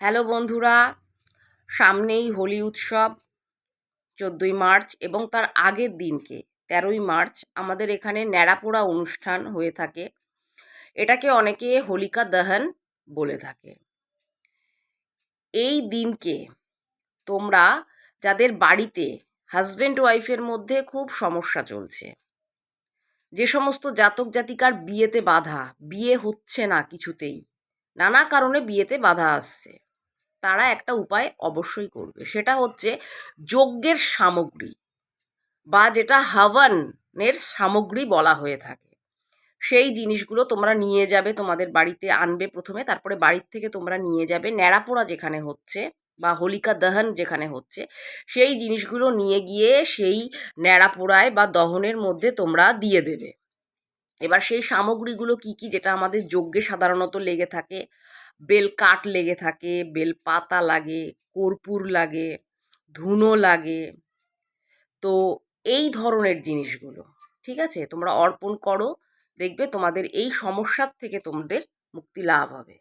Hello বন্ধুরা, সামনেই হোলি উৎসব 14ই মার্চ এবং তার আগের দিনকে 13ই মার্চ আমাদের এখানে ন্যাড়াপোড়া অনুষ্ঠান হয়ে থাকে। এটাকে অনেকে হোলিকা দহন বলে থাকে। এই দিনকে তোমরা যাদের বাড়িতে হাজব্যান্ড ওয়াইফের মধ্যে খুব সমস্যা চলছে, যে সমস্ত জাতক জাতিকার বিয়েতে বাধা, বিয়ে হচ্ছে না কিছুতেই, নানা কারণে বিয়েতে বাধা আসছে, তারা একটা উপায় অবশ্যই করবে। সেটা হচ্ছে যজ্ঞের সামগ্রী বা যেটা হাবনের সামগ্রী বলা হয়ে থাকে। সেই জিনিসগুলো তোমরা নিয়ে যাবে, তোমাদের বাড়িতে আনবে প্রথমে, তারপরে বাড়ির থেকে তোমরা নিয়ে যাবে ন্যাড়াপোড়া যেখানে হচ্ছে বা হোলিকা দহন যেখানে হচ্ছে, সেই জিনিসগুলো নিয়ে গিয়ে সেই ন্যাড়াপোড়ায় বা দহনের মধ্যে তোমরা দিয়ে দেবে। এবার সেই সামগ্রীগুলো কি কি, যেটা আমাদের যজ্ঞে সাধারণত লেগে থাকে: বেল কাঠ লেগে থাকে, বেল পাতা লাগে, কর্পূর লাগে, ধুনো লাগে। তো এই ধরনের জিনিসগুলো, ঠিক আছে, তোমরা অর্পণ করো, দেখবে তোমাদের এই সমস্যার থেকে তোমাদের মুক্তি লাভ হবে।